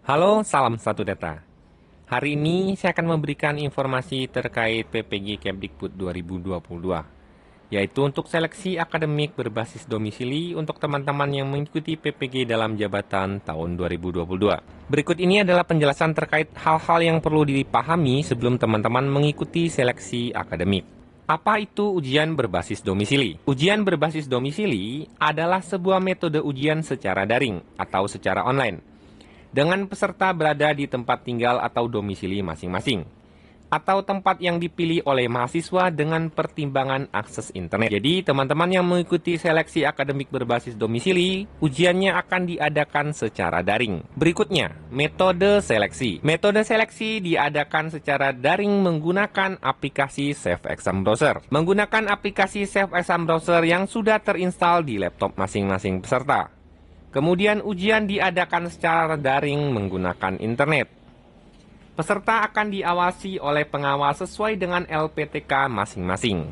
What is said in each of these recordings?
Halo, salam satu data. Hari ini saya akan memberikan informasi terkait PPG Kemdikbud 2022, yaitu untuk seleksi akademik berbasis domisili untuk teman-teman yang mengikuti PPG dalam jabatan tahun 2022. Berikut ini adalah penjelasan terkait hal-hal yang perlu dipahami sebelum teman-teman mengikuti seleksi akademik. Apa itu ujian berbasis domisili? Ujian berbasis domisili adalah sebuah metode ujian secara daring atau secara online, dengan peserta berada di tempat tinggal atau domisili masing-masing, atau tempat yang dipilih oleh mahasiswa dengan pertimbangan akses internet. Jadi, teman-teman yang mengikuti seleksi akademik berbasis domisili, ujiannya akan diadakan secara daring. Berikutnya, metode seleksi. Metode seleksi diadakan secara daring menggunakan aplikasi Safe Exam Browser. Menggunakan aplikasi Safe Exam Browser yang sudah terinstall di laptop masing-masing peserta. Kemudian ujian diadakan secara daring menggunakan internet. Peserta akan diawasi oleh pengawas sesuai dengan LPTK masing-masing.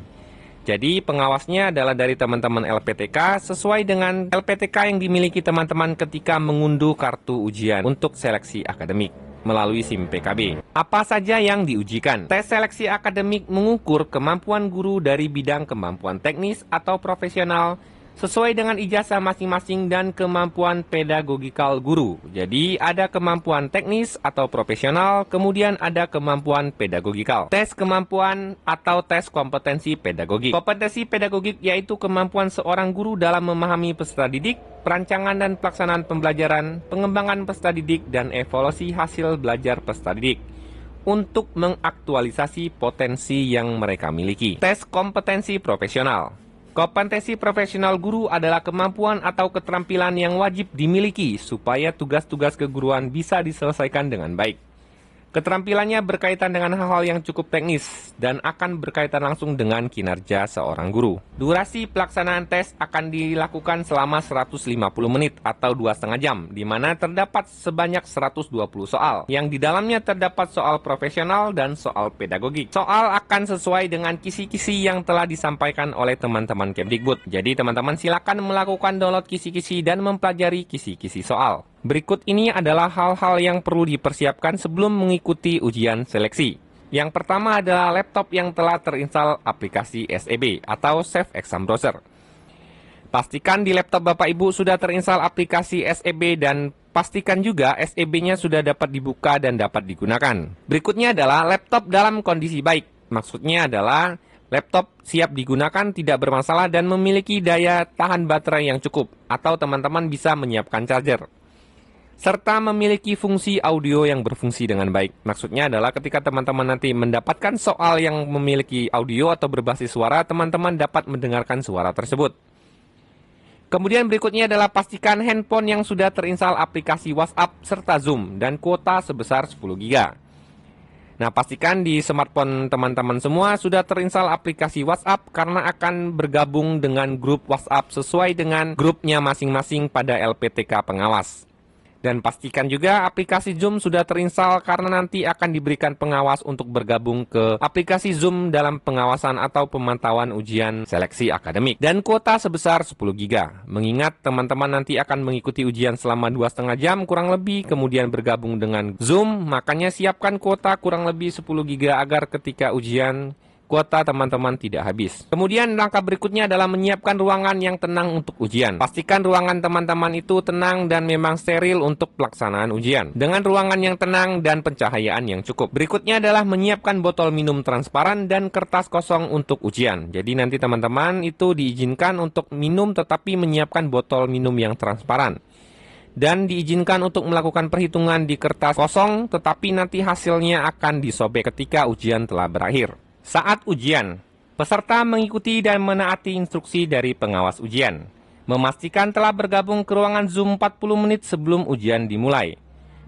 Jadi pengawasnya adalah dari teman-teman LPTK sesuai dengan LPTK yang dimiliki teman-teman ketika mengunduh kartu ujian untuk seleksi akademik melalui SIM PKB. Apa saja yang diujikan? Tes seleksi akademik mengukur kemampuan guru dari bidang kemampuan teknis atau profesional sesuai dengan ijazah masing-masing dan kemampuan pedagogikal guru. Jadi ada kemampuan teknis atau profesional, kemudian ada kemampuan pedagogikal. Tes kemampuan atau tes kompetensi pedagogik. Kompetensi pedagogik yaitu kemampuan seorang guru dalam memahami peserta didik, perancangan dan pelaksanaan pembelajaran, pengembangan peserta didik, dan evaluasi hasil belajar peserta didik untuk mengaktualisasi potensi yang mereka miliki. Tes kompetensi profesional. Kompetensi profesional guru adalah kemampuan atau keterampilan yang wajib dimiliki supaya tugas-tugas keguruan bisa diselesaikan dengan baik. Keterampilannya berkaitan dengan hal-hal yang cukup teknis dan akan berkaitan langsung dengan kinerja seorang guru. Durasi pelaksanaan tes akan dilakukan selama 150 menit atau 2,5 jam, di mana terdapat sebanyak 120 soal, yang di dalamnya terdapat soal profesional dan soal pedagogik. Soal akan sesuai dengan kisi-kisi yang telah disampaikan oleh teman-teman Kemdikbud. Jadi teman-teman silakan melakukan download kisi-kisi dan mempelajari kisi-kisi soal. Berikut ini adalah hal-hal yang perlu dipersiapkan sebelum mengikuti ujian seleksi. Yang pertama adalah laptop yang telah terinstall aplikasi SEB atau Safe Exam Browser. Pastikan di laptop Bapak Ibu sudah terinstall aplikasi SEB dan pastikan juga SEB-nya sudah dapat dibuka dan dapat digunakan. Berikutnya adalah laptop dalam kondisi baik. Maksudnya adalah laptop siap digunakan, tidak bermasalah dan memiliki daya tahan baterai yang cukup, atau teman-teman bisa menyiapkan charger. Serta memiliki fungsi audio yang berfungsi dengan baik. Maksudnya adalah ketika teman-teman nanti mendapatkan soal yang memiliki audio atau berbasis suara, teman-teman dapat mendengarkan suara tersebut. Kemudian berikutnya adalah pastikan handphone yang sudah terinstall aplikasi WhatsApp serta Zoom dan kuota sebesar 10 GB. Nah, pastikan di smartphone teman-teman semua sudah terinstall aplikasi WhatsApp karena akan bergabung dengan grup WhatsApp sesuai dengan grupnya masing-masing pada LPTK pengawas. Dan pastikan juga aplikasi Zoom sudah terinstall karena nanti akan diberikan pengawas untuk bergabung ke aplikasi Zoom dalam pengawasan atau pemantauan ujian seleksi akademik. Dan kuota sebesar 10 GB. Mengingat teman-teman nanti akan mengikuti ujian selama 2,5 jam kurang lebih, kemudian bergabung dengan Zoom, makanya siapkan kuota kurang lebih 10 GB agar ketika ujian kuota teman-teman tidak habis. Kemudian langkah berikutnya adalah menyiapkan ruangan yang tenang untuk ujian. Pastikan ruangan teman-teman itu tenang dan memang steril untuk pelaksanaan ujian, dengan ruangan yang tenang dan pencahayaan yang cukup. Berikutnya adalah menyiapkan botol minum transparan dan kertas kosong untuk ujian. Jadi nanti teman-teman itu diizinkan untuk minum tetapi menyiapkan botol minum yang transparan. Dan diizinkan untuk melakukan perhitungan di kertas kosong, tetapi nanti hasilnya akan disobek ketika ujian telah berakhir. Saat ujian, peserta mengikuti dan menaati instruksi dari pengawas ujian. Memastikan telah bergabung ke ruangan Zoom 40 menit sebelum ujian dimulai.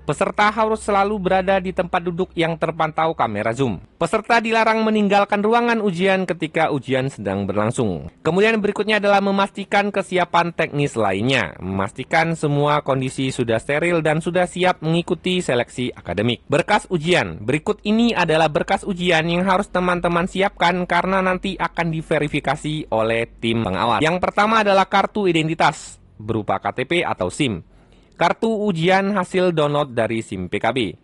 Peserta harus selalu berada di tempat duduk yang terpantau kamera Zoom. Peserta dilarang meninggalkan ruangan ujian ketika ujian sedang berlangsung. Kemudian berikutnya adalah memastikan kesiapan teknis lainnya. Memastikan semua kondisi sudah steril dan sudah siap mengikuti seleksi akademik. Berkas ujian. Berikut ini adalah berkas ujian yang harus teman-teman siapkan karena nanti akan diverifikasi oleh tim pengawas. Yang pertama adalah kartu identitas berupa KTP atau SIM. kartu ujian hasil download dari SIM PKB,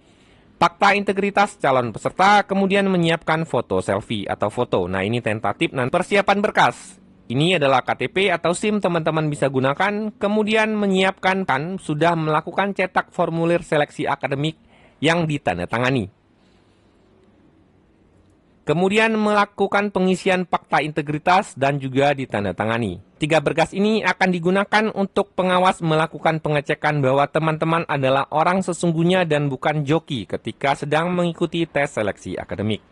fakta integritas calon peserta, kemudian menyiapkan foto selfie atau foto. Nah, ini tentatif dan persiapan berkas. Ini adalah KTP atau SIM teman-teman bisa gunakan, kemudian menyiapkan sudah melakukan cetak formulir seleksi akademik yang ditandatangani. Kemudian melakukan pengisian fakta integritas dan juga ditandatangani. 3 berkas ini akan digunakan untuk pengawas melakukan pengecekan bahwa teman-teman adalah orang sesungguhnya dan bukan joki ketika sedang mengikuti tes seleksi akademik.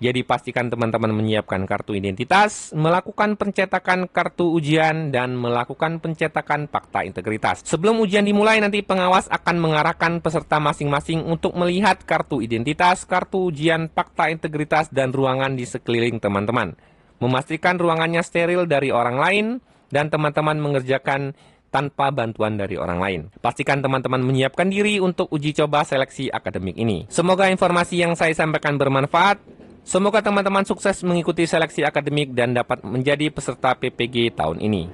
Jadi pastikan teman-teman menyiapkan kartu identitas, melakukan pencetakan kartu ujian, dan melakukan pencetakan fakta integritas. Sebelum ujian dimulai, nanti pengawas akan mengarahkan peserta masing-masing untuk melihat kartu identitas, kartu ujian, fakta integritas, dan ruangan di sekeliling teman-teman. Memastikan ruangannya steril dari orang lain, dan teman-teman mengerjakan tanpa bantuan dari orang lain. Pastikan teman-teman menyiapkan diri untuk uji coba seleksi akademik ini. Semoga informasi yang saya sampaikan bermanfaat. Semoga teman-teman sukses mengikuti seleksi akademik dan dapat menjadi peserta PPG tahun ini.